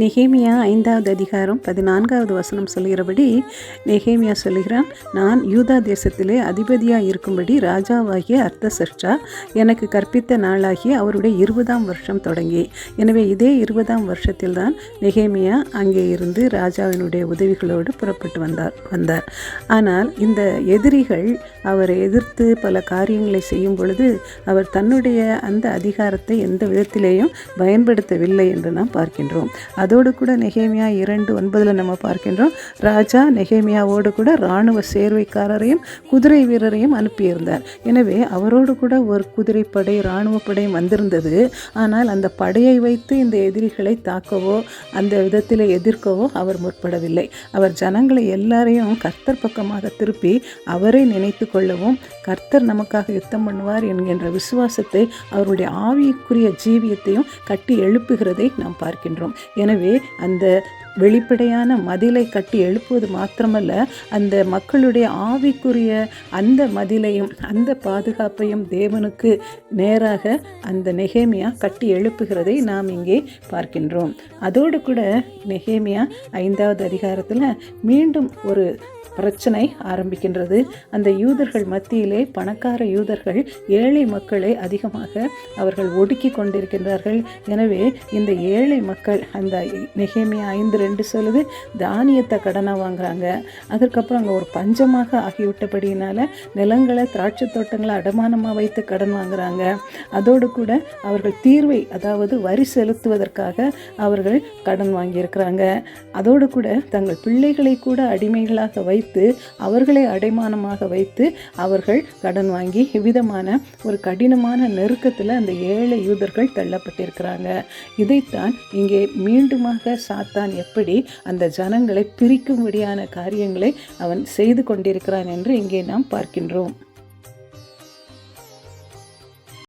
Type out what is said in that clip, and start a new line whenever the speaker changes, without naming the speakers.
நெகேமியா 5வது அதிகாரம் 14வது வசனம் சொல்கிறபடி நெகேமியா சொல்கிறான், நான் யூதா தேசத்திலே அதிபதியாக இருக்கும்படி ராஜாவாகிய அர்தசஷ்டா எனக்கு கற்பித்த நாளாகிய அவருடைய 20ஆம் வருஷம் தொடங்கி. எனவே இதே 20ஆம் வருஷத்தில் தான் நெகேமியா அங்கே இருந்து ராஜாவினுடைய உதவிகளோடு புறப்பட்டு வந்தார். ஆனால் இந்த எதிரிகள் அவரை எதிர்த்து பல காரியங்களை செய்யும் பொழுது அவர் தன்னுடைய அந்த அதிகாரத்தை எந்த விதத்திலேயும் பயன்படுத்தவில்லை என்று நாம் பார்க்கின்றோம். அதோடு கூட நெகேமியா 2:9 நம்ம பார்க்கின்றோம், ராஜா நெகேமியாவோடு கூட இராணுவ சேர்வைக்காரரையும் குதிரை வீரரையும் அனுப்பியிருந்தார். எனவே அவரோடு கூட ஒரு குதிரைப்படை இராணுவ படையும் வந்திருந்தது. ஆனால் அந்த படையை வைத்து இந்த எதிரிகளை தாக்கவோ அந்த விதத்தில் எதிர்க்கவோ அவர் முற்படவில்லை. அவர் ஜனங்களை எல்லாரையும் கர்த்தர் பக்கமாக திருப்பி அவரை நினைத்து கொள்ளவும் கர்த்தர் நமக்காக யுத்தம் பண்ணுவார் என்கின்ற விசுவாசத்தை அவருடைய ஆவிக்குரிய ஜீவியத்தையும் கட்டி எழுப்புகிறதை நாம் பார்க்கின்றோம். எனவே அந்த வெளிப்படையான மதிலை கட்டி எழுப்புவது மாத்திரமல்ல, அந்த மக்களுடைய ஆவிக்குரிய அந்த மதிலையும் அந்த பாதுகாப்பையும் தேவனுக்கு நேராக அந்த நெகேமியா கட்டி எழுப்புகிறதை நாம் இங்கே பார்க்கின்றோம். அதோடு கூட நெகேமியா 5வது அதிகாரத்தில் மீண்டும் ஒரு பிரச்சனை ஆரம்பிக்கின்றது. அந்த யூதர்கள் மத்தியிலே பணக்கார யூதர்கள் ஏழை மக்களை அதிகமாக அவர்கள் ஒடுக்கி கொண்டிருக்கின்றார்கள். எனவே இந்த ஏழை மக்கள் அந்த நெகேமியா 5:2 சொல்லுது, தானியத்தை கடனாக வாங்குறாங்க. அதற்கப்புறம் அங்கே ஒரு பஞ்சமாக ஆகிவிட்டபடியினால் நிலங்களை திராட்சை தோட்டங்களை அடமானமாக வைத்து கடன் வாங்குறாங்க. அதோடு கூட அவர்கள் தீர்வை அதாவது வரி செலுத்துவதற்காக அவர்கள் கடன் வாங்கியிருக்கிறாங்க. அதோடு கூட தங்கள் பிள்ளைகளை கூட அடிமைகளாக வைத்து அவர்களை அடைமானமாக வைத்து அவர்கள் கடன் வாங்கி இவ்விதமான ஒரு கடினமான நெருக்கத்தில் அந்த ஏழை யூதர்கள் தள்ளப்பட்டிருக்கிறாங்க. இதைத்தான் இங்கே மீண்டுமாக சாத்தான் எப்படி அந்த ஜனங்களை பிரிக்கும்படியான காரியங்களை அவன் செய்து கொண்டிருக்கிறான் என்று இங்கே நாம் பார்க்கின்றோம்.